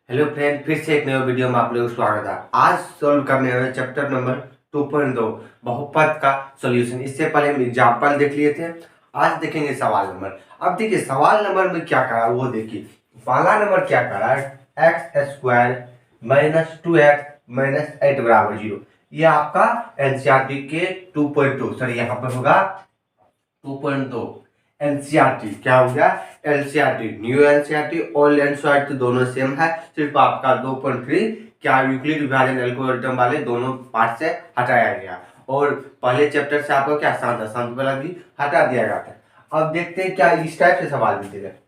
Hello friend, फिर से एक नए वीडियो में आप लोगों का स्वागत है। आज सॉल्व करने वाले चैप्टर नंबर 2.2 बहुपद का सॉल्यूशन। इससे पहले हम एग्जाम्पल देख लिए थे, आज देखेंगे सवाल नंबर। अब देखिए सवाल नंबर में क्या करा वो देखिए। पहला नंबर क्या करा, x square minus 2x minus 8 बराबर 0। ये आपका एनसीईआरटी के 2.2 सॉरी यहाँ पर होगा 2.2 एनसीईआरटी। क्या हो गया, NCERT new NCERT old NCERT दोनों सेम है, सिर्फ आपका 2.3 क्या यूक्लिड विभाजन एल्गोरिथम वाले दोनों पार्ट से हटाया गया और पहले चैप्टर से आपको क्या शांत वाला भी हटा दिया गया था। अब देखते हैं क्या इस टाइप से सवाल मिलते हैं।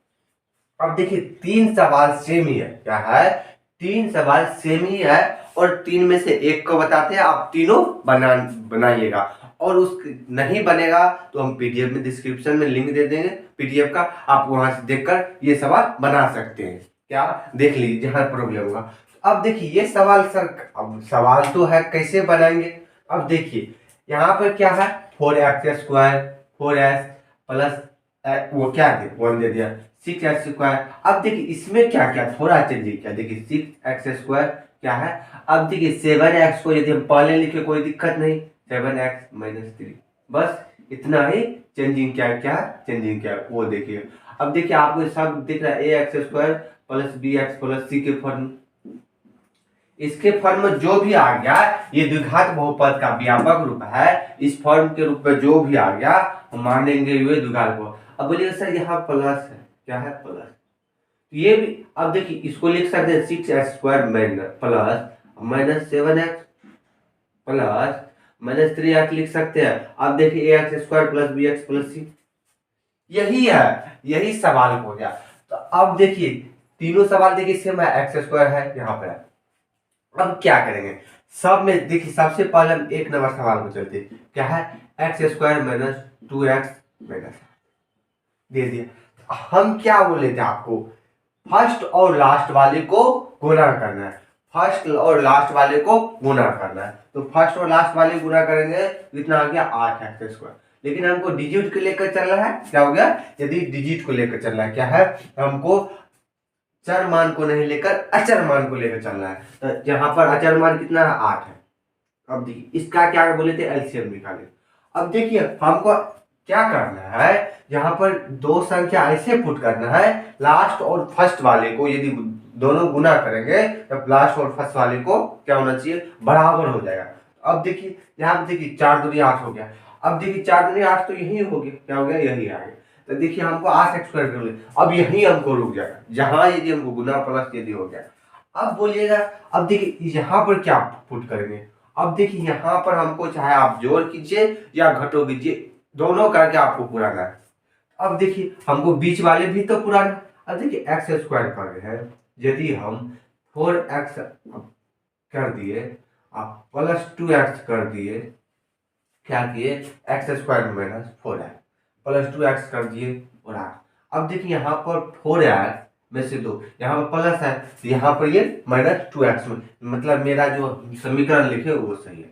अब देखिए तीन सवाल सेम ही है, क्या है, तीन सवाल सेम ही है और तीन में से एक को बताते हैं, आप तीनों बनाइएगा और उस नहीं बनेगा तो हम पीडीएफ में डिस्क्रिप्शन में लिंक दे देंगे पीडीएफ का, आप वहां से देखकर ये सवाल बना सकते हैं। क्या देख लीजिए जहां प्रॉब्लम होगा। अब देखिए ये सवाल सर, अब सवाल तो है कैसे बनाएंगे। अब देखिए यहाँ पर क्या है, 4x² 4s प्लस वो क्या दे 1 दे दिया 6x²। अब देखिए इसमें क्या क्या थोड़ा चेंजिंग क्या, देखिए 6x² क्या है। अब देखिए 7x को यदि हम पहले लिखे कोई दिक्कत नहीं, 7x माइनस 3, बस इतना ही चेंजिंग क्या क्या चेंजिंग क्या वो देखिए। अब देखिए आपको सब दिख रहा है ax² plus bx plus c के फॉर्म, इसके फॉर्म में जो भी आ गया ये द्विघात बहुपद का व्यापक रूप है, इस फॉर्म के रूप में जो भी आ गया हम मानेंगे ये द्विघात बहुपद। अब बोलिए सर यहाँ प्लस है, क्या है प्लस, ये भी अब देखिए इसको लिख सकते हैं 6x² plus minus 7x plus minus 3x लिख सकते हैं। अब देखिए ax² plus bx plus c, यही है, यही सवाल हो गया। तो अब देखिए तीनों सवाल देखिए सेम है, x² है यहाँ पे। अब क्या करेंगे, सब में देखिए सबसे पहले हम एक नंबर सवाल को चलते हैं, क्या है x² माइनस 2x माइनस दे दिया। हम क्या बोले थे आपको, फर्स्ट और लास्ट वाले को गुणा करना है, फर्स्ट और लास्ट वाले को गुणा करना है। तो फर्स्ट और लास्ट वाले गुणा करेंगे इतना आ गया 8x²। लेकिन हमको डिजिट को लेकर चलना है, क्या हो गया, यदि डिजिट को लेकर चलना है, क्या है, हमको चर मान को नहीं लेकर अचर मान को लेकर चलना है। तो यहाँ पर अचर मान कितना है, 8 है। अब देखिए इसका क्या बोले थे, एलसीएम निकाले। अब देखिए हमको क्या करना है, यहाँ पर दो संख्या ऐसे पुट करना है, लास्ट और फर्स्ट वाले को यदि दोनों गुना करेंगे तब लास्ट और फर्स्ट वाले को क्या होना चाहिए, बराबर हो जाएगा। अब देखिए यहाँ पे देखिए 4 दूनी 8 हो गया। अब देखिए 4 दूनी 8 तो यही हो गया, क्या हो गया, यही आ गया। तो देखिए हमको 8x² कर ले, अब यही हमको रुक जाएगा जहां यदि हमको गुना प्लस यदि हो गया। अब बोलिएगा, अब देखिए यहाँ पर क्या पुट करेंगे। अब देखिए यहाँ पर हमको चाहे आप जोड़ कीजिए या घटो कीजिए, दोनों करके आपको पुराना है। अब देखिए हमको बीच वाले भी तो पुराना। अब देखिए x² कर रहे हैं, यदि हम 4x कर दिए आप प्लस 2x कर दिए, क्या किए x² minus 4x plus 2x कर दिए और 8। अब देखिए यहाँ पर 4x में से 2 यहाँ पर प्लस है तो यहाँ पर ये माइनस 2x में, मतलब मेरा जो समीकरण लिखे वो सही है।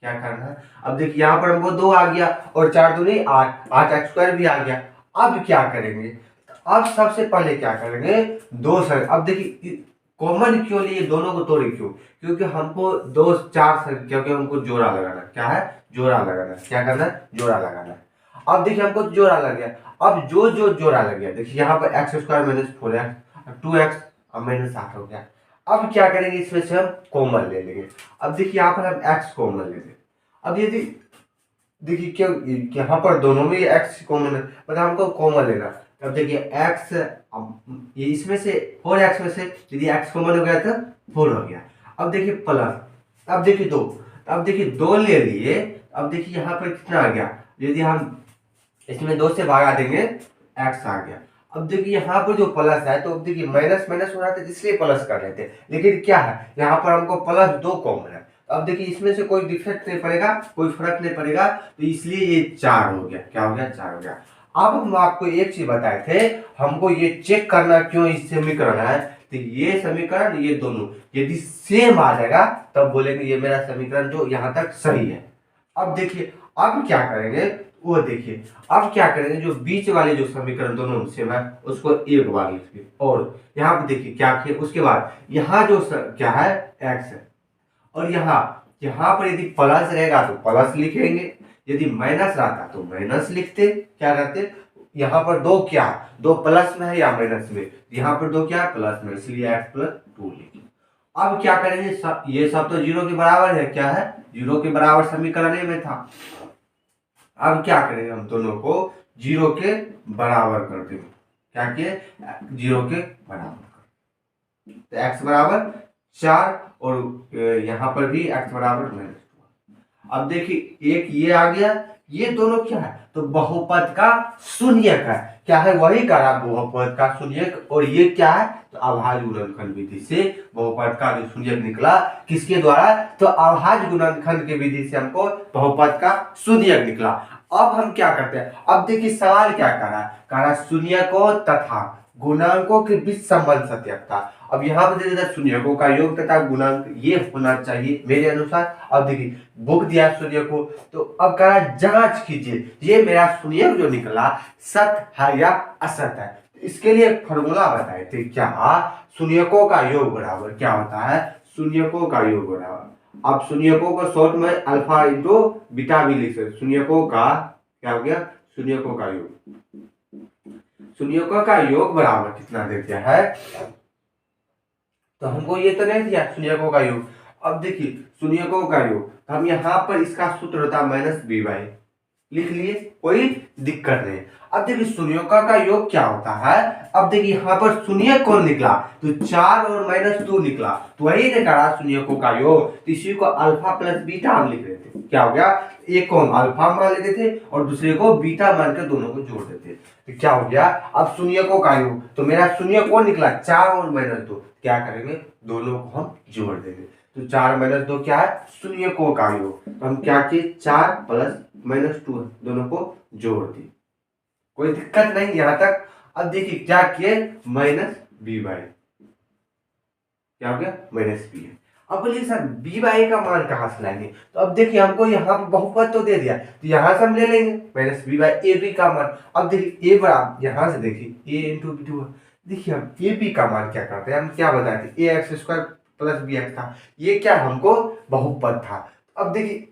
क्या करना है, अब देखिए यहाँ पर हमको 2 आ गया और 4 दूनी 8, 8x² भी आ गया। अब क्या करेंगे, अब सबसे पहले क्या करेंगे, दो सर, अब देखिए कॉमन क्यों लिए, दोनों को तोड़े क्यों, क्योंकि हमको 2 4 क्योंकि हमको जोड़ा लगाना, क्या है, जोड़ा लगाना, क्या करना है, जोड़ा लगाना। अब देखिए हमको जोड़ा लग गया। अब जो जोड़ा लग गया, देखिए यहाँ पर x² minus 4x 2x minus 8 हो गया। अब क्या करेंगे, इसमें से हम कॉमन ले लेंगे। अब देखिए यहाँ पर हम x कॉमन ले लेंगे। अब यदि देखिए क्यों यहाँ पर दोनों में x कॉमन है, मतलब हमको कॉमन लेना। अब देखिए x, ये इसमें से 4x में से यदि x कॉमन हो गया तो 4 हो गया। अब देखिए प्लस, अब देखिए 2, अब देखिए 2 ले लिए। अब देखिए यहाँ पर कितना आ गया, यदि हम इसमें 2 से भागा देंगे x आ गया। अब देखिए यहाँ पर जो प्लस है, तो अब देखिए माइनस माइनस हो रहा था इसलिए प्लस कर रहे थे, लेकिन क्या है यहाँ पर हमको +2 कॉमन है। अब देखिए इसमें से कोई डिफेक्ट नहीं पड़ेगा, कोई फर्क नहीं पड़ेगा, तो इसलिए ये 4 हो गया, क्या हो गया, 4 हो गया। अब हम आपको एक चीज बताए थे, हमको ये चेक करना क्यों इस समीकरण है, तो ये समीकरण ये दोनों यदि सेम आ जाएगा तब बोलेंगे ये मेरा समीकरण जो यहाँ तक सही है। अब देखिए अब क्या करेंगे, वो देखिए। अब क्या करेंगे, जो बीच वाले जो समीकरण दोनों सेम है उसको एक बार लिखिए, और यहाँ पे देखिए क्या किए, उसके बाद यहाँ जो क्या है x है, और यहाँ पर यदि प्लस रहेगा तो प्लस लिखेंगे, यदि माइनस रहता तो माइनस लिखते, क्या करते, यहाँ पर दो क्या, दो प्लस में है या माइनस में, यहाँ पर दो क्या प्लस में, इसलिए x प्लस 2 लिखे। अब क्या करेंगे, ये सब तो जीरो के बराबर है, क्या है, जीरो के बराबर समीकरण में था। अब क्या करेंगे, हम दोनों को जीरो के बराबर कर देंगे, क्या किए, जीरो के बराबर कर, तो x बराबर 4 और यहाँ पर भी x बराबर -2। अब देखिए एक ये आ गया, ये दोनों क्या है, तो बहुपद का शून्यक है, क्या है, वही करा बहुपद का शून्यक, और ये क्या है, तो अभाज्य गुणनखंड विधि से बहुपद का जो शून्यक निकला, किसके द्वारा, तो अभाज्य गुणनखंड की विधि से हमको बहुपद का शून्यक निकला। अब हम क्या करते हैं, अब देखिए सवाल क्या करा शून्यकों तथा गुणांकों के बीच संबंध सत्यापता। अब यहाँ पर देखिए शून्यकों का योग तथा गुणांक ये होना चाहिए मेरे अनुसार। अब देखिए बुक दिया शून्य को, तो अब कहा जांच कीजिए ये मेरा शून्यक जो निकला सत्य है या असत्य है। इसके लिए फॉर्मूला बताए थे, क्या शून्यकों का योग बराबर क्या होता है, शून्यकों का योग बराबर, अब शून्यकों को शॉर्ट में अल्फा इंटू बीटा भी लिख सकते, शून्यकों का क्या हो गया, शून्यकों का योग, शून्यकों का योग बराबर कितना दे दिया है, तो हमको ये तो नहीं दिया शून्यकों का योग। अब देखिए शून्यकों का योग, तो हम यहाँ पर इसका सूत्र होता है -by, लिख लिए, कोई दिक्कत नहीं। अब देखिए शून्यकों का योग क्या होता है, अब देखिए यहाँ पर शून्यक कौन निकला, तो 4 और -2 निकला, तो वही देखा शून्यकों का योग, तो इसी को अल्फा प्लस बीटा हम लिख रहे थे, क्या हो गया, एक को हम अल्फा मान लेते थे और दूसरे को बीटा मान के दोनों को जोड़ देते, तो क्या हो गया, अब शून्यकों का योग, तो मेरा शून्य कौन निकला 4 और -2, क्या करेंगे, दोनों को हम जोड़ देंगे, तो 4 -2 क्या है, शून्यकों का योग, तो हम क्या किए 4 प्लस -2 दोनों को जोड़ दिए, कोई दिक्कत नहीं यहाँ तक। अब देखिए क्या किए -by, क्या हो गया -b। अब बोलिए सर by का मान कहाँ से लाएंगे, तो अब देखिए हमको यहाँ पर बहुपद तो दे दिया, तो यहाँ से हम ले लेंगे -b/a b का मान। अब देखिए a बराबर, यहाँ से देखिए a इंटू b2, देखिए हम ए बी का मान क्या करते हैं, हम क्या बताए थे, ax² प्लस bx था, ये क्या हमको बहुपद था। अब देखिए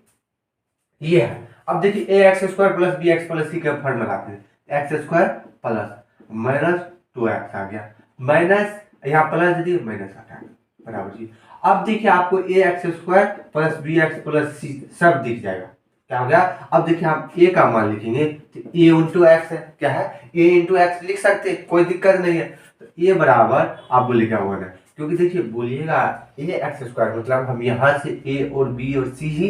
ये है, अब देखिए ax² plus bx plus c का फॉर्मूला लाते हैं, x² प्लस -2x आ गया, माइनस यहाँ प्लस दे दिए माइनस हटा बराबर जी। अब देखिए आपको ax² plus bx plus c सब दिख जाएगा, क्या हो गया। अब देखिए हम a का मान लिखेंगे तो a इंटू एक्स है, क्या है a इंटू एक्स लिख सकते, कोई दिक्कत नहीं है। तो a बराबर आप बोलिएगा 1 है, क्योंकि देखिए बोलिएगा ax² मतलब हम यहाँ से a और b और c ही,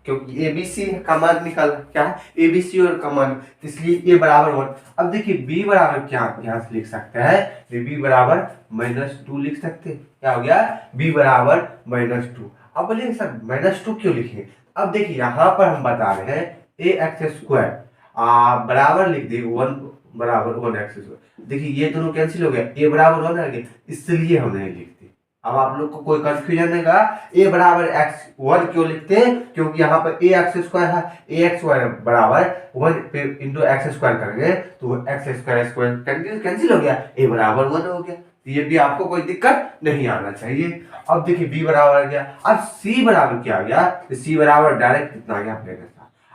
क्योंकि ABC का मान निकाल, क्या है ABC और का मान, इसलिए a बराबर 1। अब देखिए b बराबर क्या यहाँ से लिख सकते हैं, b बराबर -2 लिख सकते हैं, क्या हो गया b बराबर -2। अब बोलिए सर -2 क्यों लिखे, अब देखिए यहाँ पर हम बता रहे हैं ax² बराबर लिख दिए 1 बराबर 1x², देखिए ये दोनों कैंसिल हो गया, a बराबर 1 आ गया, इसलिए हम नहीं लिखते। अब आप लोग को कोई कंफ्यूजन नहीं लगा, a बराबर x1 क्यों लिखते हैं, क्योंकि यहाँ पर ax² है, ax² बराबर 1 इंटू x² करेंगे तो x² कैंसिल हो गया, a बराबर 1 हो गया, ये भी आपको कोई दिक्कत नहीं आना चाहिए। अब देखिए b बराबर आ गया, अब c बराबर क्या आ गया, तो c बराबर डायरेक्ट कितना आ गया अपने का।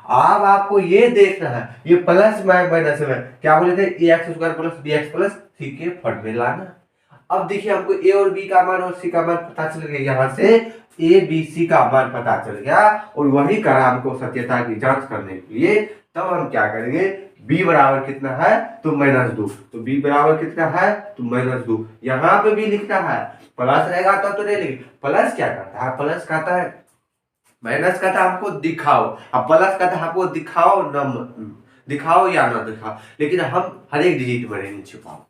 अब आपको ये देखना है, ये प्लस माइनस में क्या बोले थे ax² plus bx plus c के फॉर्मूला लाना। अब देखिए हमको a और b का मान और c का मान पता चल गया, यहाँ से a b c का मान पता चल गया, और वही करा हमको सत्यता की जांच करने के लिए। तब हम क्या करेंगे, b बराबर कितना है तो -2, तो b बराबर कितना है तो -2, यहाँ पे भी लिखना है, प्लस रहेगा तो नहीं लिखे, प्लस क्या करता है, प्लस कहता है माइनस कहता है हमको दिखाओ, अब प्लस कहता है हमको दिखाओ न दिखाओ या ना दिखाओ, लेकिन हम हर एक डिजिट में नहीं छिपाओ,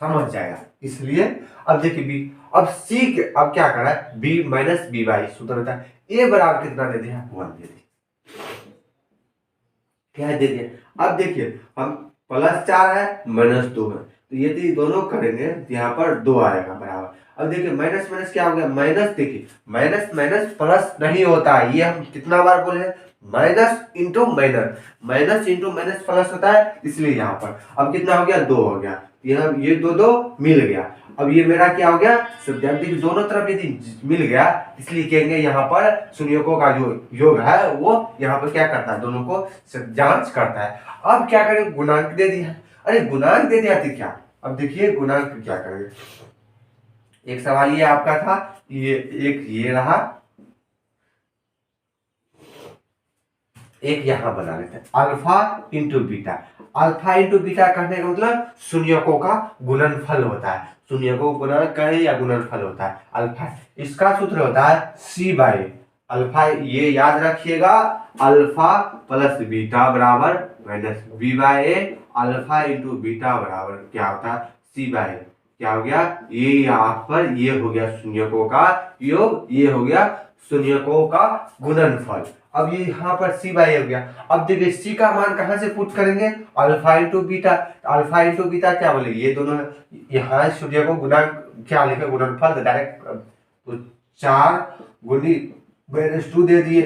समझ जाएगा। इसलिए अब देखिए b, अब c के अब क्या करा है, b -by सूत्र होता है, a बराबर कितना दे दिया 1 दे दिया, क्या दे दिया। अब देखिए हम +4 है -2 है, तो यदि दोनों करेंगे तो यहाँ पर 2 आएगा बराबर। अब देखिए माइनस माइनस क्या हो गया, माइनस, देखिए माइनस माइनस प्लस नहीं होता है, ये हम कितना बार बोले हैं, minus into minus, minus into minus plus होता है, इसलिए यहाँ पर अब कितना हो गया, 2 हो गया, यहाँ ये दो दो मिल गया। अब ये मेरा क्या हो गया, देखिए दोनों तरफ यदि मिल गया, इसलिए कहेंगे यहाँ पर शून्यकों का जो योग है वो यहाँ पर क्या करता है, दोनों को जांच करता है। अब क्या करें, गुणांक दे दिया, अरे गुणांक दे दिया तो क्या, अब देखिए गुणांक क्या करेंगे। एक सवाल ये आपका था, ये एक ये रहा, एक यहां बना लेते हैं, alpha into beta. Alpha into beta कहने का मतलब शून्यकों का गुणनफल होता है, शून्यकों का गुणन कहे या गुणनफल होता है अल्फा। इसका सूत्र होता है सी बाई अल्फा, ये याद रखिएगा, अल्फा प्लस बीटा बराबर minus B by A, alpha into beta बराबर क्या होता है, सी बाई, क्या हो गया, ये यहाँ पर ये हो गया शून्यकों का योग, ये हो गया शून्यकों का गुणनफल। अब ये यहाँ पर सी बाई हो गया। अब देखिए सी का मान कहां से पुट करेंगे, alpha into beta, alpha into beta क्या बोले, ये दोनों यहाँ शून्य को गुना क्या लिखे, गुणनफल, तो डायरेक्ट तो 4 गुनी -2 दे दिए।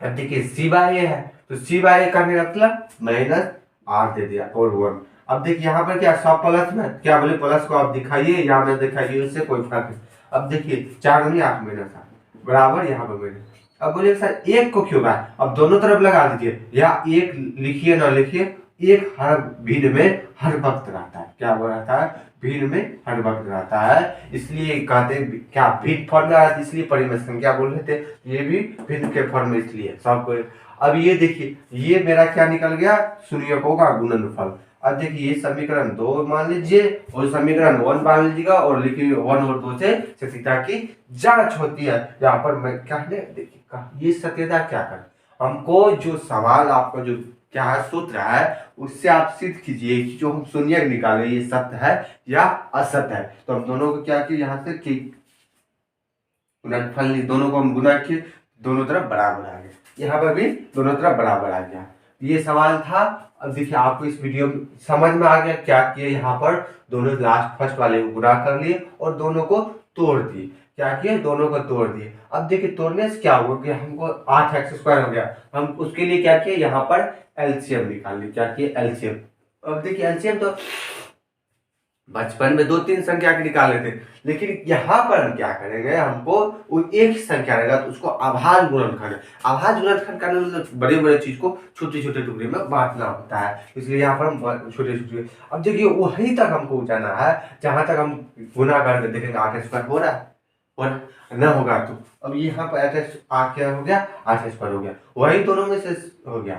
अब देखिए सी बाई है, तो सी बाई करने का मतलब -8 दे दिया और 1। अब देखिए यहाँ पर क्या सब प्लस में, क्या बोले प्लस को आप दिखाइए या मैं दिखाइए, उससे कोई फर्क नहीं। अब देखिए 4 गुनी 8 -8 बराबर यहाँ पर माइनस। अब बोलिए सर एक को क्यों है, अब दोनों तरफ लगा दीजिए, या एक लिखिए ना लिखिए, एक हर भिन्न में हर वक्त रहता है, क्या वो रहता है, भिन्न में हर वक्त रहता है, इसलिए कहते क्या भिन्न फॉर्म में रहता है, इसलिए परिमेय संख्या बोल रहे थे, ये भी भिन्न के फॉर्म में इसलिए सबको। अब ये देखिए ये मेरा क्या निकल गया, शून्यकों का गुणनफल। अब देखिए ये समीकरण 2 मान लीजिए और समीकरण 1 मान लीजिएगा और लिखिए 1 और 2 से सत्यता की जांच होती है। यहाँ पर मैं क्या देखिए ये सत्यता क्या कर, हमको जो सवाल आपका जो क्या है सूत्र है उससे आप सिद्ध कीजिए कि जो हम शून्य निकाले ये सत्य है या असत्य है। तो हम दोनों को क्या किए, यहाँ से कि गुणनफल दोनों को हम गुना किए, दोनों तरफ बराबर आ गया, यहाँ पर भी दोनों तरफ बराबर आ गया। ये सवाल था। अब देखिए आपको इस वीडियो में समझ में आ गया क्या किए, यहाँ पर दोनों लास्ट फर्स्ट वाले को गुणा कर लिए और दोनों को तोड़ दिए, क्या किए, दोनों को तोड़ दिए। अब देखिए तोड़ने से क्या हुआ कि हमको 8x² हो गया, हम उसके लिए क्या किए, यहाँ पर एलसीएम निकाल लिए, क्या किए, एलसीएम। अब देखिए एलसीएम तो बचपन में 2-3 संख्या के निकाले थे, लेकिन यहाँ पर हम क्या करेंगे, हमको वो एक ही संख्या रहेगा तो उसको आभाज्य गुणनखंड, आभाज्य गुणनखंड करने मतलब बड़े बड़े चीज को छोटे छोटे टुकड़े में बांटना होता है, इसलिए यहाँ पर हम छोटे छोटे। अब देखिए वहीं तक हमको जाना है जहां तक हम गुना करके देखेंगे 8x² हो रहा है, और न होगा तो अब यहाँ पर 8 क्या हो गया, 8x² हो गया, वही दोनों में से हो गया।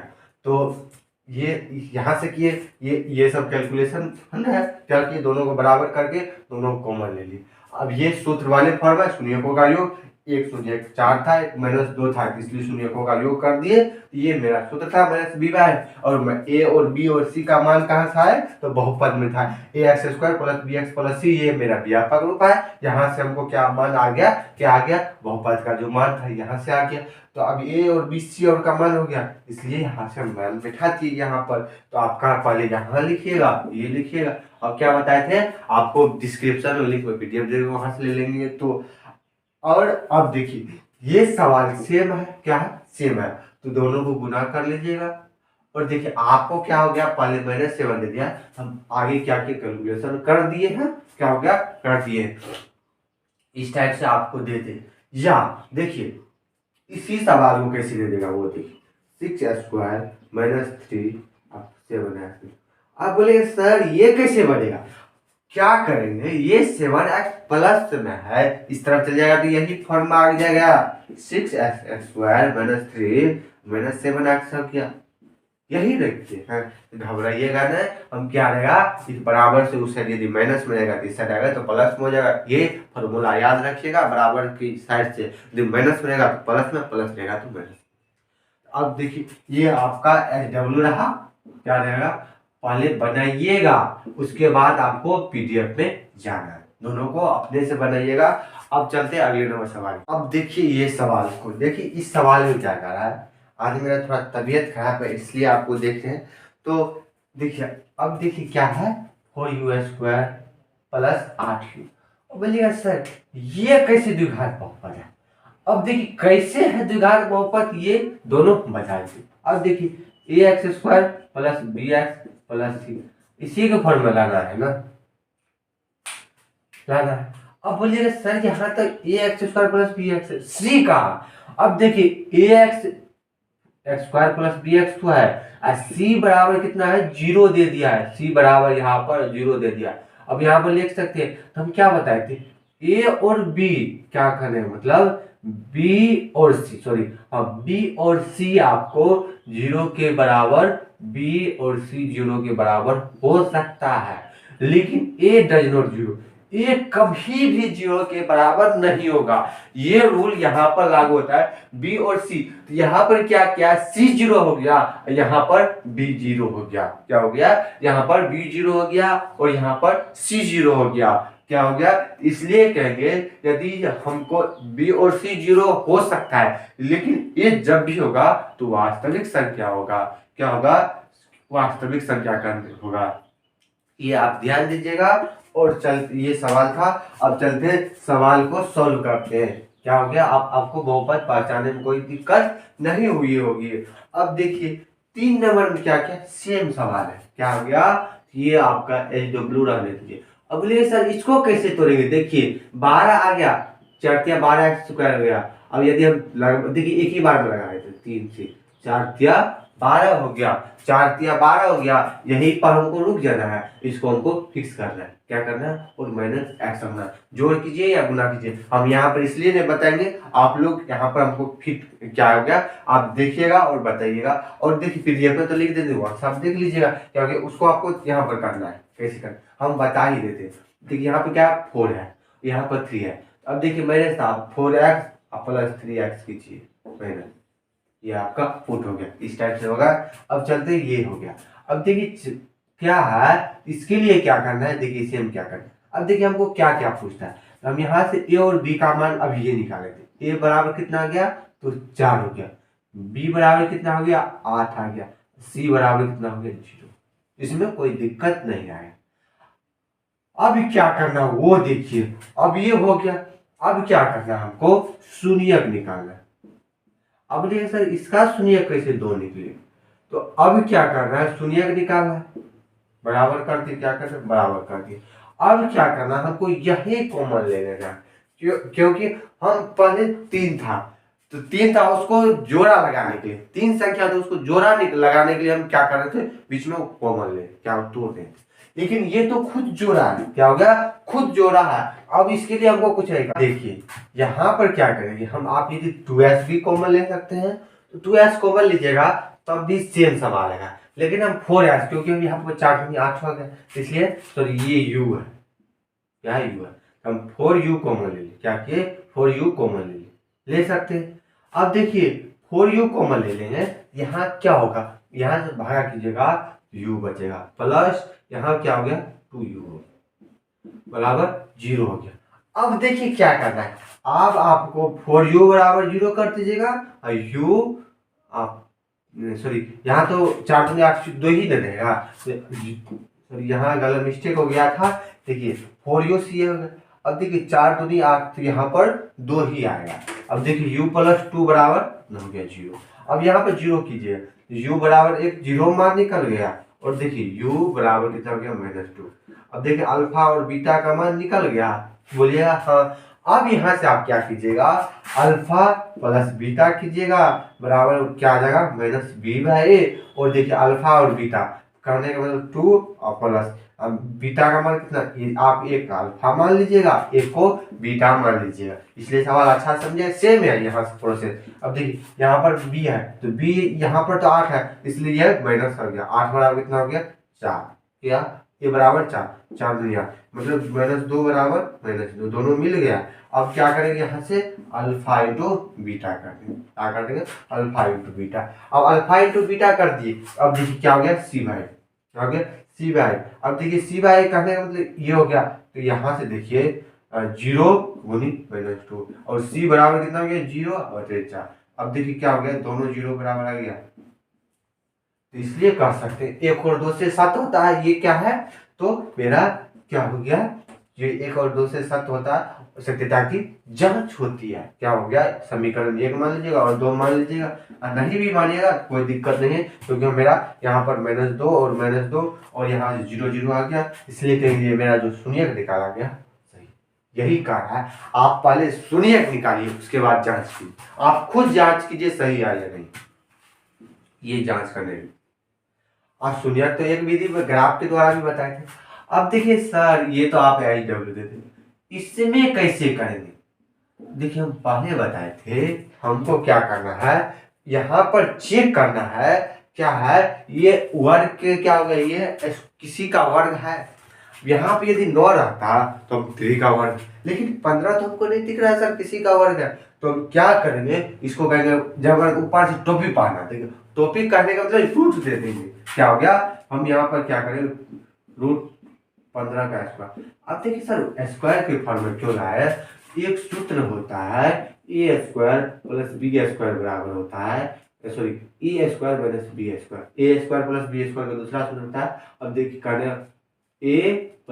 तो ये यहाँ से किए, ये सब कैलकुलेशन है, क्या किए, दोनों को बराबर करके दोनों को कॉमन ले लिए। अब ये सूत्र वाले फॉर्म है, शून्यकों का योग, एक शून्य 4 था, एक -2 था, इसलिए शून्यकों का योग कर दिए। ये मेरा सूत्र था -b बाय, और मैं a और b और c का मान कहाँ था है, तो बहुपद में था, ax² + bx + c, ये मेरा व्यापक रूप है। यहाँ से हमको क्या मान आ गया, क्या आ गया, बहुपद का जो मान था यहाँ से आ गया। तो अब a और b c और का मान हो गया, इसलिए यहाँ से हम मान बैठा दिए यहाँ पर। तो आपका पहले यहाँ लिखिएगा, ये लिखिएगा, और क्या बताए थे आपको, डिस्क्रिप्शन में लिंक में पीडीएफ देगा, वहां से ले लेंगे। तो और अब देखिए ये सवाल सेम है, क्या है, सेम है, तो दोनों को गुना कर लीजिएगा। और देखिए आपको क्या हो गया, पहले मैंने 7 दे दिया, हम आगे क्या किया, कैलकुलेशन कर दिए हैं, क्या हो गया, कर दिए, इस टाइप से आपको दे दे। या देखिए इसी सवाल को कैसे दे देगा, वो देखिए 6x² - 3 अब 7x। आप बोलेंगे सर ये कैसे बढ़ेगा, क्या करेंगे, ये 7x प्लस में है, इस तरफ चल जाएगा तो यही फॉर्म आ जाएगा, 6x² - 3 - 7x हो गया, यही रखिए हैं, घबराइएगा नहीं। हम क्या रहेगा, इस बराबर से उस साइड यदि माइनस में रहेगा तो इस साइड आएगा तो प्लस में हो जाएगा, ये फॉर्मूला याद रखिएगा, बराबर की साइड से यदि माइनस में रहेगा तो प्लस में, प्लस रहेगा तो माइनस। अब देखिए ये आपका SW रहा, क्या रहेगा, पहले बनाइएगा उसके बाद आपको पीडीएफ में जाना है, दोनों को अपने से बनाइएगा। अब चलते हैं अगले नंबर सवाल। अब देखिए ये सवाल को देखिए, इस सवाल में क्या कर रहा है, आज मेरा थोड़ा तबीयत खराब है इसलिए आपको देखते हैं। तो देखिए अब देखिए क्या है, 4u² + 8u। बोलिएगा सर ये कैसे द्विघात बहुपद है, अब देखिए कैसे है द्विघात बहुपद, ये दोनों बताइए। अब देखिए A X square plus B X plus C, इसी का फॉर्मूला लाना है ना, लाना है। अब बोलिएगा सर यहाँ तक A X square plus B X, C का, अब देखिए A X X square plus B X तो है, और सी बराबर कितना है, जीरो दे दिया है, सी बराबर यहाँ पर जीरो दे दिया। अब यहाँ पर लिख सकते हैं, तो हम क्या बताए थे, ए और बी क्या करने, मतलब बी और सी, सॉरी हाँ, बी और सी आपको जीरो के बराबर, बी और सी जीरो के बराबर हो सकता है, लेकिन ए डज नॉट जीरो, ये कभी भी जीरो के बराबर नहीं होगा। ये रूल यहाँ पर लागू होता है, बी और सी, तो यहाँ पर क्या क्या, सी जीरो हो गया, यहाँ पर बी जीरो हो गया, क्या हो गया, यहाँ पर बी जीरो हो गया और यहाँ पर सी जीरो हो गया, क्या हो गया। इसलिए कहेंगे यदि हमको बी और सी जीरो हो सकता है, लेकिन ये जब भी होगा तो वास्तविक संख्या होगा, क्या होगा, वास्तविक संख्या का होगा। ये आप ध्यान दीजिएगा। और चल, ये सवाल था, अब चलते हैं सवाल को सॉल्व करते हैं। क्या हो गया, आपको बहुपद पहचानने में कोई दिक्कत नहीं हुई होगी। अब देखिए 3 नंबर में क्या क्या सेम सवाल है, क्या हो गया, ये आपका SW रहने दीजिए। अब बोलिए सर इसको कैसे तोड़ेंगे, देखिए 12 आ गया, 4 12 एक्स स्क्वायर हो गया। अब यदि हम देखिए एक ही बार में लगाए थे, 3 से 4 12 हो गया, 4 12 हो गया, यहीं पर हमको रुक जाना है, इसको हमको फिक्स करना है, क्या करना है, और माइनस एक्स रखना है, जोड़ कीजिए या गुना कीजिए। हम यहाँ पर इसलिए नहीं बताएंगे, आप लोग यहाँ पर हमको फिट क्या हो गया आप देखिएगा और बताइएगा। और देखिए पीडीएफ में तो लिख देते, व्हाट्सएप देख लीजिएगा, क्योंकि उसको आपको यहाँ पर करना है, कैसे करना हम बता ही देते। देखिए यहाँ पे क्या 4 है, यहाँ पर 3 है, अब देखिए माइनस था 4x प्लस 3x कीजिए माइनस, ये आपका पुट हो गया, इस टाइप से होगा। अब चलते ये हो गया। अब देखिए क्या है, इसके लिए क्या करना है, देखिए इसे हम क्या करना है। अब देखिए हमको क्या क्या पूछता है, हम यहाँ से ए और बी का मान अभी ये निकाले थे, ए बराबर कितना आ गया, तो 4 हो गया, बी बराबर कितना हो गया, 8 आ गया, सी बराबर कितना हो गया, 0। इसमें कोई दिक्कत नहीं आए। अब क्या करना वो देखिए, अब ये हो गया, अब क्या करना हमको शून्यक निकालना है। अब देखिए सर इसका शून्यक कैसे 2 निकले, तो अब क्या करना है, शून्यक निकालना है, बराबर कर दिए, क्या करना बराबर कर दिए। अब क्या करना हमको यही कॉमन ले लेना है, क्योंकि हम पहले 3 था, तो 3 था उसको जोड़ा लगाने के लिए, 3 संख्या तो उसको जोड़ा लगाने के लिए हम क्या कर रहे थे, बीच में कॉमन ले क्या तोड़ देते, लेकिन ये तो खुद जोड़ा है, क्या हो गया, खुद जोड़ा है। अब इसके लिए हमको कुछ रहेगा, देखिए यहाँ पर क्या करेंगे हम, आप यदि 2s भी कॉमन ले सकते हैं तो 2s कॉमन लीजिएगा, तब भी सेम सवाल आएगा, लेकिन हम 4s, क्योंकि यहाँ पर 4 8 हो गया, इसलिए सॉरी ये u है, क्या u है, हम 4u कॉमन ले लिए, क्या किए 4u कॉमन ले सकते हैं। अब देखिए 4u कॉमन ले लेंगे, यहाँ क्या होगा, यहाँ से भागा कीजिएगा u बचेगा, प्लस यहाँ क्या हो गया 2u बराबर 0 हो गया। अब देखिए क्या करना है, अब आपको 4u बराबर 0 कर दीजिएगा, और u आप सॉरी यहाँ तो 4 2 ही दे देगा, सॉरी यहाँ गलत मिस्टेक हो गया था, देखिए 4u सी हो गया। अब देखिए 4 2 8, तो यहाँ पर 2 ही आएगा। अब देखिए u प्लस 2 बराबर हो गया 0। अब यहाँ पर 0 कीजिए, u बराबर 1, 0 मान निकल गया, और देखिए u बराबर कितना हो गया -2। अब देखिए अल्फा और बीटा का मान निकल गया, बोलिएगा हाँ। अब यहाँ से आप क्या कीजिएगा, अल्फा प्लस बीटा कीजिएगा, बराबर क्या आ जाएगा -b/a, और देखिए अल्फा और बीटा करने का मतलब 2 और प्लस, अब बीटा का मान कितना, आप एक अल्फा मान लीजिएगा, एक को बीटा मान लीजिएगा, इसलिए सवाल अच्छा समझे, सेम है यहाँ से प्रोसेस। अब देखिए यहाँ पर b है, तो b यहाँ पर तो 8 है, इसलिए यह माइनस कर गया, 8 बराबर कितना हो गया 4, क्या ये बराबर 4 दिया, मतलब -2 बराबर -2, दोनों मिल गया। अब क्या करेंगे, यहाँ से अल्फा इंटू बीटा कर देंगे, क्या कर देंगे अल्फा इंटू बीटा। अब अल्फा इंटू बीटा कर दिए, अब देखिए क्या हो गया c/, क्या हो गया c/। अब देखिए c/, कहने का मतलब ये हो गया, तो यहाँ से देखिए 0 गुणित -2, और c बराबर कितना हो गया 0 और 4। अब देखिए क्या हो गया, दोनों 0 बराबर आ गया, तो इसलिए कह सकते हैं 1 और 2 से 7 होता है, ये क्या है, तो मेरा क्या हो गया, ये 1 और 2 से 7 होता है, सत्यता की जांच होती है। क्या हो गया, समीकरण 1 मान लीजिएगा और 2 मान लीजिएगा, और नहीं भी मानिएगा कोई दिक्कत नहीं है, क्योंकि मेरा यहाँ पर -2 और -2 और यहाँ 0 0 आ गया, इसलिए कहेंगे मेरा जो शून्यक निकाला गया सही। यही कहा है, आप पहले शून्यक निकालिए उसके बाद जांच कीजिए, आप खुद जांच कीजिए सही आया या नहीं, ये जांच करने की। और शून्यक तो एक विधि में ग्राफ के द्वारा भी बताए थे। अब देखिए सर, ये तो आप HW देते, इसमें कैसे करेंगे? देखिए हम पहले बताए थे, हमको क्या करना है, यहाँ पर चेक करना है क्या है, ये वर्ग के क्या होगा, ये किसी का वर्ग है। यहाँ पे यदि 9 रहता तो हम 3 का वर्ग, लेकिन 15 तो हमको नहीं दिख रहा है सर किसी का वर्ग है, तो हम क्या करेंगे, इसको कहेंगे जब ऊपर से टोपी पहना देंगे, टोपी कहने का मतलब रूट दे देंगे। क्या हो गया, हम यहाँ पर क्या करेंगे, √15 का स्क्वायर। अब देखिए सर स्क्वायर के फॉर्म में क्यों लाया है, एक सूत्र होता है a² + b² बराबर होता है, sorry a² - b², a² + b² का दूसरा सूत्र होता है। अब देखिए करने a +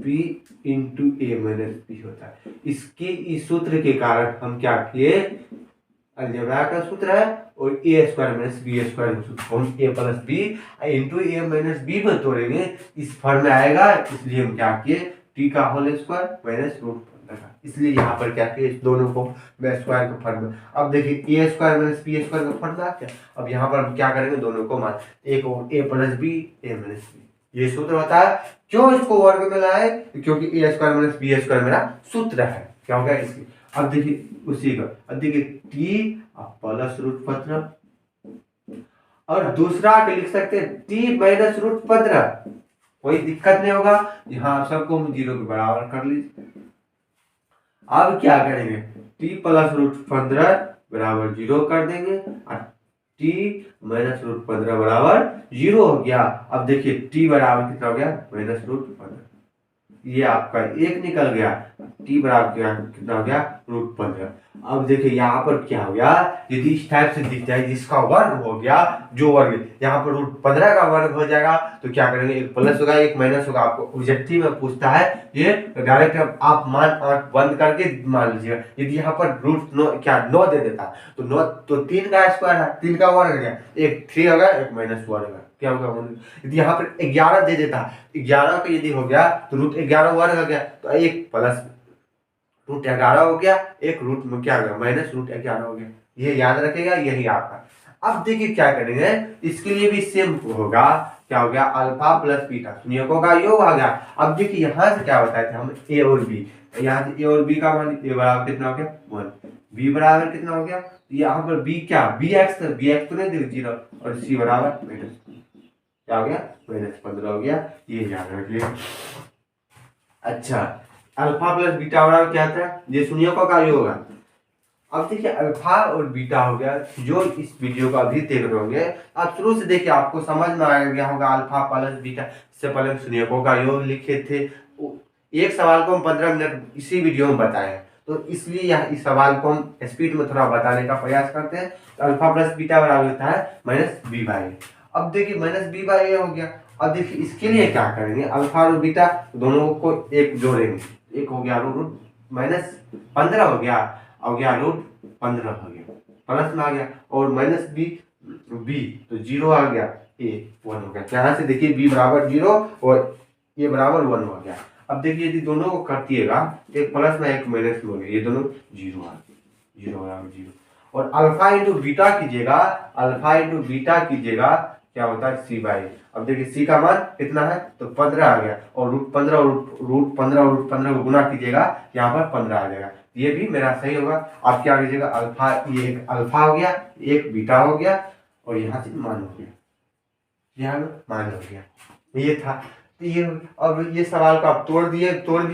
b × a - b होता है, इसके इस सूत्र के कारण हम क्या किए, अलजेब्रा का सूत्र है और a² - b² का सूत्र, हम a + b × a - b में तोड़ेंगे, इस फॉर्म में आएगा, इसलिए हम क्या किए, t का होल स्क्वायर -√15 का, इसलिए यहाँ पर क्या किए, इस दोनों को स्क्वायर के फॉर्म में। अब देखिए a² - b² का फॉर्म आ गया। अब यहाँ पर हम क्या करेंगे, दोनों को मान, एक a + b a - b, ये सूत्र होता है। क्यों इसको वर्ग में लाए, क्योंकि a² - b² मेरा सूत्र है। क्या होगा इसकी, अब देखिए उसी का, अब देखिए t + √15 और दूसरा के लिख सकते हैं t - √15, कोई दिक्कत नहीं होगा, यहाँ सबको हम 0 के बराबर कर लीजिए। अब क्या करेंगे, t + √15 बराबर 0 कर देंगे और t - √15 बराबर 0 हो गया। अब देखिए t बराबर कितना हो गया, -√15, ये आपका 1 निकल गया, t बराबर कितना हो गया, √15। अब देखिए यहाँ पर क्या हो गया, यदि इस टाइप से दिख जाए जिसका वर्ग हो गया, जो वर्ग यहाँ पर √15 का वर्ग हो जाएगा, तो क्या करेंगे, एक प्लस होगा एक माइनस होगा। आपको ऑब्जेक्टिव में पूछता है, ये डायरेक्ट आप मान आंख बंद करके मान लीजिएगा। यदि यहाँ पर √9 दे देता तो 9 तो 3 का स्क्वायर है, 3 का वर्ग गया, एक 3 होगा एक -1 होगा, क्या होगा, यदि यहाँ पर 11 दे देता, 11 का यदि हो गया तो √11 वर्ग हो गया, तो एक प्लस √11 हो गया, एक रूट में क्या हो गया, -√11 हो गया। ये याद रखेगा, यही आपका। अब देखिए क्या करेंगे, इसके लिए भी सेम होगा, क्या हो गया, अल्फा + बीटा, शून्यकों का योग आ गया। अब देखिए यहाँ से क्या बताए थे हम, a और b, यहाँ से a और b का मान, a बराबर कितना हो गया 1, b बराबर कितना हो गया, यहाँ पर b क्या, bx तो नहीं दे 0, और c बराबर क्या हो गया, -15 हो गया, ये याद रखिए। अच्छा, अल्फा + बीटा बराबर क्या था, ये शून्यकों का योग होगा। अब देखिए अल्फा और बीटा हो गया, जो इस वीडियो को अभी देख रहे होंगे, आप शुरू से देखिए, आपको समझ में आ गया होगा अल्फा + बीटा। इससे पहले हम शून्यकों का योग लिखे थे, एक सवाल को हम 15 मिनट इसी वीडियो में बताए हैं, तो इसलिए यह इस सवाल को हम स्पीड में थोड़ा बताने का प्रयास करते हैं। तो अल्फा + बीटा बराबर होता है -b/a। अब देखिए -b/a हो गया। अब देखिए इसके लिए क्या करेंगे, अल्फा और बीटा दोनों को एक जोड़ेंगे, एक हो गया -15 हो गया, हो गया √15 हो गया, प्लस में आ गया, और -b तो 0 आ गया, a 1 हो गया। यहाँ से देखिए b बराबर 0 और a बराबर 1 हो गया। अब देखिए यदि दोनों को काटिएगा, एक प्लस में एक माइनस में हो गया, ये दोनों 0 आ गया, 0 बराबर 0, और अल्फा × बीटा कीजिएगा, अल्फा × बीटा कीजिएगा, क्या होता है c/a। अब देखिए c का मान कितना है, तो 15 आ गया, और √15 को गुना कीजिएगा, यहाँ पर 15 आ जाएगा, ये भी मेरा सही होगा। आप क्या कीजिएगा, अल्फा, ये एक अल्फा हो गया, एक बीटा हो गया, और यहाँ से मान हो गया, यहाँ मान हो गया, ये था। ये अब ये सवाल को आप तोड़ दिए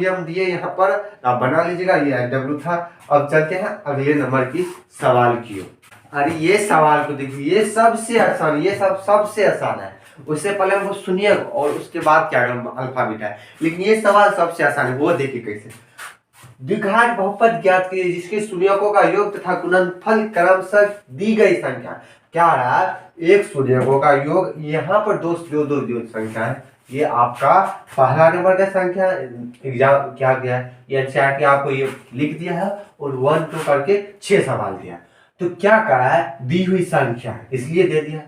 हम दिए यहाँ पर, आप बना लीजिएगा, ये HW था। अब चलते हैं अगले नंबर की सवाल की ओर। अरे ये सवाल को देखिए, ये सबसे आसान, ये सबसे आसान है। उससे पहले हम सुनिए और उसके बाद क्या अल्फा बीटा है, लेकिन ये सवाल सबसे आसान है, वो देखिए कैसे। द्विघात बहुपद ज्ञात कीजिए जिसके शून्यकों का योग तथा गुणनफल क्रमशः दी गई संख्या। क्या रहा, एक शून्यकों का योग, यहाँ पर दो संख्या है, ये आपका पहला नंबर का संख्या एग्जाम क्या गया है, ये एनसीईआरटी आपको ये लिख दिया है और 1 2 करके 6 सवाल दिया। तो क्या करा है, दी हुई संख्या है इसलिए दे दिया।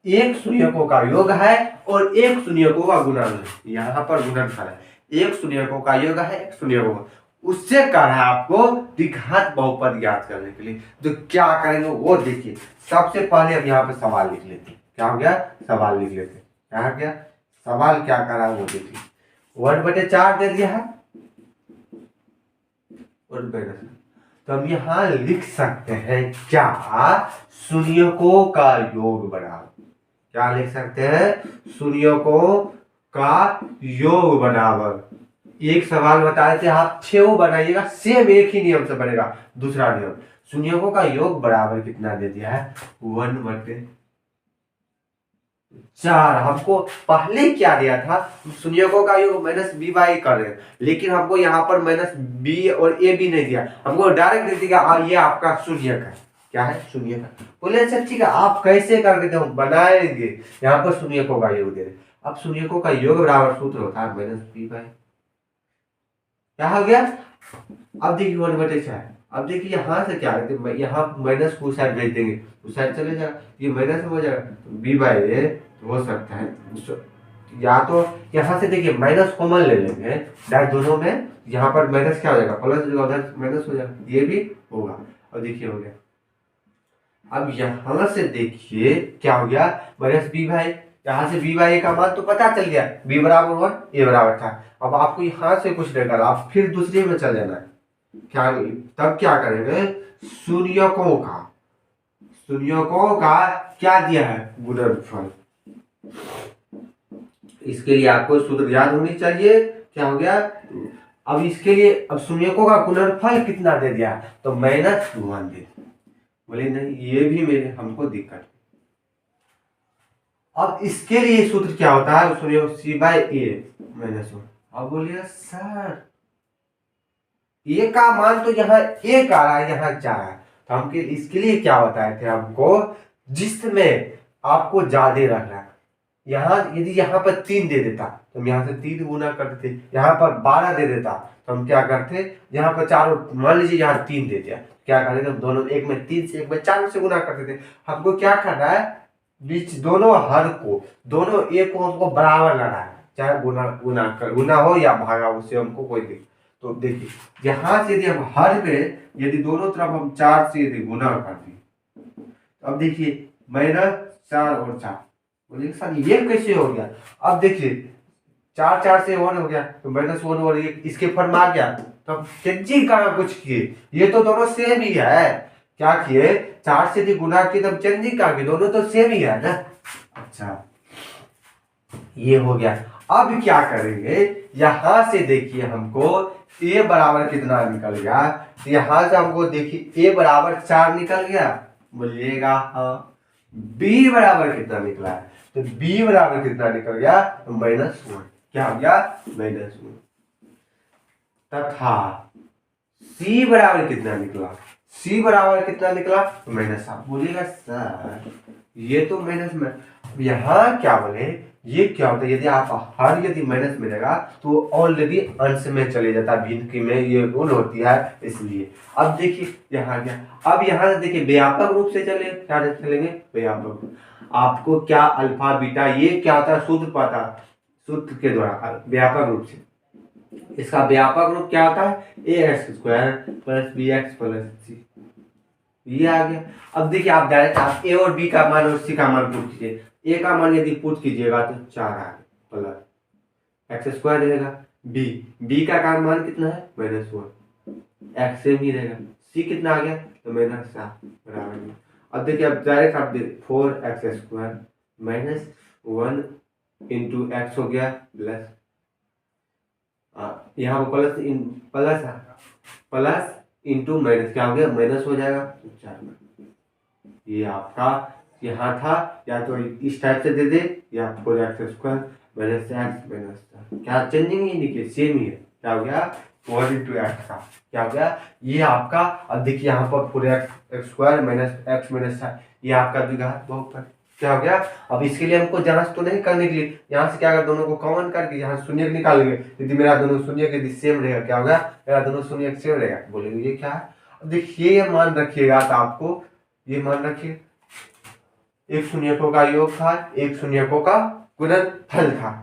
एक शून्यकों का योग है और एक शून्यकों का गुणन है, यहाँ पर गुणनफल है, एक शून्यकों का योग है एक शून्यकों का, उससे कहा है आपको द्विघात बहुपद ज्ञात करने के लिए। तो क्या करेंगे वो देखिए। सबसे पहले हम यहाँ पे सवाल लिख लेते हैं, क्या हो गया, सवाल लिख लेते हैं। क्या हो गया, सवाल क्या करा वो देखिए। 1/4 दे दिया है और तो हम यहाँ लिख सकते हैं क्या, शून्यकों का योग बराबर, क्या लिख सकते हैं, शून्यकों का योग बराबर। एक सवाल बताए थे आप 6 बनाइएगा, सेम एक ही नियम से बनेगा। दूसरा नियम, शून्यकों का योग बराबर कितना दे दिया है, 1/4। हमको पहले क्या दिया था, शून्यकों का योग -b/a कर रहे हैं, लेकिन हमको यहाँ पर -b और a भी नहीं दिया, हमको डायरेक्ट दे दिया ये आपका शून्यक है। क्या है, शून्यक। बोले अच्छा ठीक है, आप कैसे कर देते हो, बनाएंगे। यहाँ पर शून्यकों का योग दे रहे, अब शून्यकों का योग बराबर सूत्र होता है -b/। क्या हो गया, अब देखिए 1/4। अब देखिए यहाँ से क्या करते, यहाँ माइनस को साइड भेज देंगे, उस साइड चले जाएगा, ये माइनस में हो जाएगा, b/a हो सकता है। या तो यहाँ से देखिए माइनस कॉमन ले लेंगे, डायरेक्ट दोनों में, यहाँ पर माइनस क्या हो जाएगा, प्लस हो जाएगा, उधर माइनस हो जाएगा, ये भी होगा। और देखिए हो गया। अब यहाँ से देखिए क्या हो गया, -b/, यहाँ से b/a का मान तो पता चल गया, b बराबर 1 a बराबर था। अब आपको यहाँ से कुछ नहीं करना, आप फिर दूसरे में चल जाना है। क्या, तब क्या करेंगे, शून्यकों का क्या दिया है, गुणनफल। इसके लिए आपको सूत्र याद होनी चाहिए। क्या हो गया, अब इसके लिए अब शून्यकों का गुणनफल कितना दे दिया, तो -1 दे। बोले नहीं, ये भी मेरे हमको दिक्कत। अब इसके लिए सूत्र क्या होता है, c/a -1। अब बोलिए सर a का मान तो यहाँ 1 आ रहा है, यहाँ 4 है, तो हम इसके लिए क्या बताए थे हमको, जिसमें आपको ज्यादा रखना है। यहाँ यदि यहाँ पर 3 दे देता तो हम यहाँ से 3 गुना करते थे, यहाँ पर 12 दे देता तो हम क्या करते, यहाँ पर 4, मान लीजिए यहाँ 3 दे दिया, क्या करते हम दोनों, एक में 3 से एक में 4 से गुना करते थे। हमको क्या करना है, बीच दोनों हर को, दोनों एक को हमको बराबर लाना है, चाहे गुना हो या भागा, उससे हमको कोई दिक्कत। तो देखिए यहाँ से यदि हम हर में यदि दोनों तरफ हम 4 से यदि गुना कर दिए, अब देखिए -4 और 4, बोलिए सर ये कैसे हो गया। अब देखिए 4 से 1 हो गया, तो -1 और इसके फॉर्म आ गया, तो अब चेंजिंग कहाँ कुछ किए, ये तो दोनों सेम ही है। क्या किए, 4 से यदि गुना किए तब चेंजिंग कहाँ किए, दोनों तो सेम ही है ना। अच्छा ये हो गया। अब क्या करेंगे, यहां से देखिए हमको a बराबर कितना निकल गया, यहां से हमको देखिए a बराबर 4 निकल गया, बोलिएगा हाँ। b बराबर कितना निकला है, तो b बराबर कितना निकल गया, -1। क्या हो गया, -1। तथा c बराबर कितना निकला, c बराबर कितना निकला, -7। बोलिएगा सर ये तो माइनस में, यहाँ क्या बोले, ये क्या होता है, यदि आप हर यदि माइनस में रहेगा तो ऑलरेडी अंश में चले जाता है, भिन्न में ये गुण होती है, इसलिए। अब देखिए यहाँ क्या, अब यहाँ से देखिए व्यापक रूप से चले, क्या चलेंगे, व्यापक। आपको क्या अल्फा बीटा ये क्या होता है, सूत्र पता, सूत्र के द्वारा व्यापक रूप से, इसका व्यापक रूप क्या होता है, ax² + bx + c, ये आ गया। अब देखिए आप डायरेक्ट आप a और b का मान और c का मान पुट कीजिए, a का मान यदि पुट कीजिएगा तो 4 आ गया, प्लस x² रहेगा, b का मान कितना है, -1, x सेम ही रहेगा, c कितना आ गया, तो -7 बराबर। अब देखिए अब डायरेक्ट आप 4x² -1 × x हो गया, प्लस यहाँ प्लस इंटू माइनस, क्या हो गया, माइनस हो जाएगा, 4। ये आपका यहाँ था, या तो इस टाइप से दे दे, या 4x² - x - क्या चेंजिंग ही नहीं, सेम ही है। क्या हो गया, 4 × x का क्या हो गया, ये आपका। अब देखिए यहाँ पर 4x² - x - ये आपका द्विघात बहुपद। क्या हो गया। अब इसके लिए हमको जांच तो नहीं करने के लिए यहाँ से क्या अगर दोनों को कॉमन करके यहाँ शून्य निकालेंगे, यदि मेरा दोनों शून्य के सेम रहेगा, क्या होगा, मेरा दोनों शून्य सेम रहेगा, बोलेंगे ये क्या है। अब देखिए ये मान रखिएगा तो आपको ये मान रखिए एक शून्यकों का योग था, एक शून्यकों का गुणनफल था।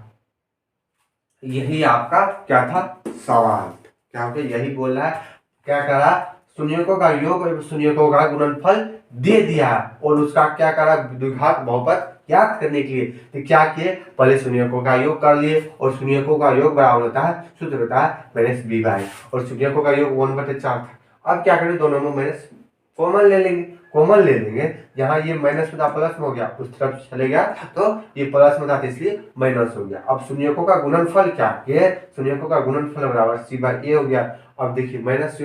यही आपका क्या था सवाल, क्या हो गया, यही बोल रहा है क्या करा, शून्यकों का योग और शून्यकों का गुणनफल दे दिया और उसका क्या करा द्विघात बहुपद ज्ञात करने के लिए। तो क्या किए, पहले शून्यकों का योग कर लिए और शून्यकों का योग बराबर होता है, सूत्र होता है माइनस बी बाई, और शून्यकों का योग 1/4 था। अब क्या करें, दोनों में माइनस कॉमन ले लेंगे, कॉमन ले लेंगे, यहाँ ये माइनस में था प्लस में हो गया, उस तरफ चले गया तो ये प्लस में था इसलिए माइनस हो गया। अब शून्यकों का गुणनफल क्या है, शून्यकों का गुणनफल बराबर सी बाई ए हो गया। अब देखिए माइनस,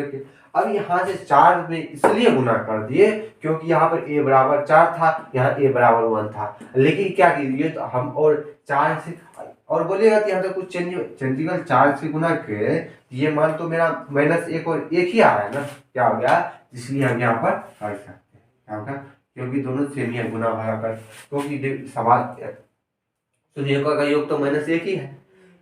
अब यहाँ से 4 में इसलिए गुना कर दिए क्योंकि यहाँ पर a बराबर 4 था, यहाँ a बराबर 1 था, लेकिन क्या कीजिए तो हम और 4 से और बोलिएगा कि यहाँ तो कुछ चेंजिकल 4 से गुना के ये मान तो मेरा -1 और 1 ही आ रहा है ना, क्या हो गया, इसलिए हम यहाँ पर कर सकते हैं, क्या होगा, क्योंकि दोनों सेम ही है गुना भगा कर, क्योंकि सवाल शून्यकों का योग तो -1 ही है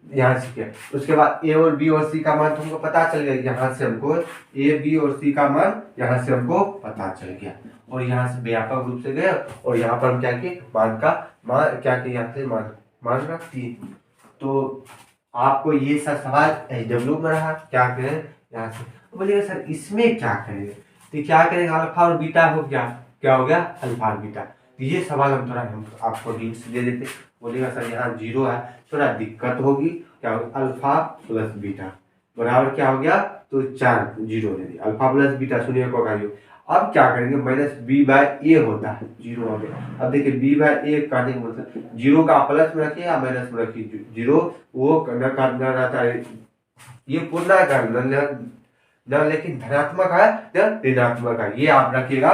यहाँ से किया। उसके बाद ए और बी और सी का मान तुमको पता चल गया, यहाँ से हमको ए बी और सी का मान यहाँ से हमको पता चल गया और यहाँ से व्यापक रूप से गए और यहाँ पर हम क्या किए मान क्या किए, यहाँ से मान रख दिए। तो आपको ये सब सवाल एचडब्ल्यू में रहा, क्या करें यहाँ से, तो बोलिएगा सर इसमें क्या करेंगे, तो क्या करेंगे, अल्फा और बीटा हो गया, क्या हो गया अल्फा और बीटा। ये सवाल हम आपको हिंट्स दे देते, बोलिएगा सर यहाँ 0 है, थोड़ा दिक्कत होगी, क्या होगा अल्फा प्लस बीटा बराबर क्या हो गया, तो 4 0 दे दिया, अल्फा प्लस बीटा शून्यकों का योग। अब क्या करेंगे माइनस बी बाई ए होता है, 0 हो गया। अब देखिए बी बाई ए काटने का मतलब 0 का प्लस में रखिए या माइनस में रखिए, 0 वो काटना रहता है, ये पूर्ण करना न, लेकिन धनात्मक है या ऋणात्मक है, ये आप रखिएगा।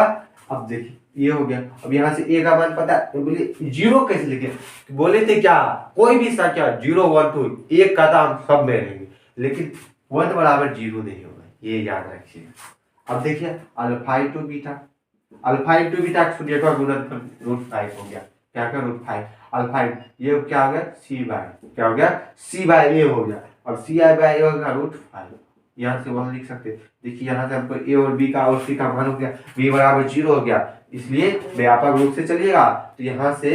अब देखिए ये हो गया, अब यहाँ से ए का मान पता है, तो बोलिए 0 कैसे लिखे, बोले थे क्या कोई भी संख्या 0 1 2 1 का दाम सब में रहेंगे, लेकिन 1 बराबर 0 नहीं होगा, ये याद रखिएगा। अब देखिए अल्फा इंटू बीटा शून्य का गुणनफल √5 हो गया, क्या का √5 अल्फा, ये क्या हो गया सी बाई, क्या हो गया सी बाई ए हो गया। अब सी आई बाई ए हो गया √5, यहाँ से 1 लिख सकते, देखिए यहाँ से हमको ए और बी का और सी का मान हो गया, बी बराबर 0 हो गया, इसलिए व्यापक रूप से चलिएगा तो यहाँ से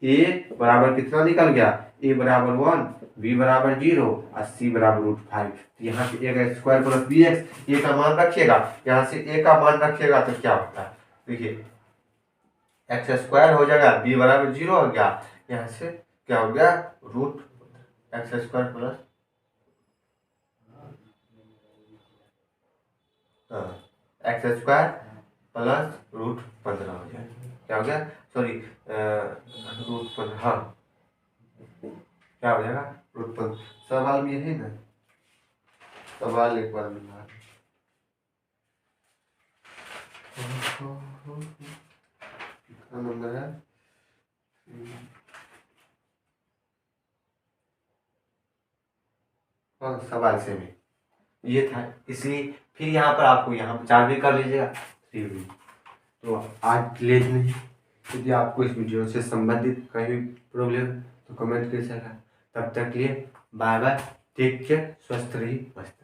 ए बराबर कितना निकल गया, ए बराबर 1, बी बराबर 0 और सी बराबर √5। तो यहाँ से ए का स्क्वायर प्लस बी एक्स, ए का मान रखिएगा, यहाँ से ए का मान रखिएगा तो क्या होता है, देखिए एक्स स्क्वायर हो जाएगा, बी बराबर 0 हो गया, यहाँ से क्या हो गया √x² प्लस x² प्लस √15 हो जाए, क्या हो गया सॉरी √15, हाँ क्या हो जाएगा √15। सवाल में यही ना, सवाल एक बार मिला कितना नंबर है, हाँ सवाल से भी ये था, इसलिए फिर यहाँ पर आपको यहाँ पर 4 भी कर लीजिएगा 3 भी। तो आज ले नहीं, यदि आपको इस वीडियो से संबंधित कहीं भी प्रॉब्लम तो कमेंट कर सकता, तब तक लिए बाय बाय, टेक केयर, स्वस्थ रहिए, मस्त।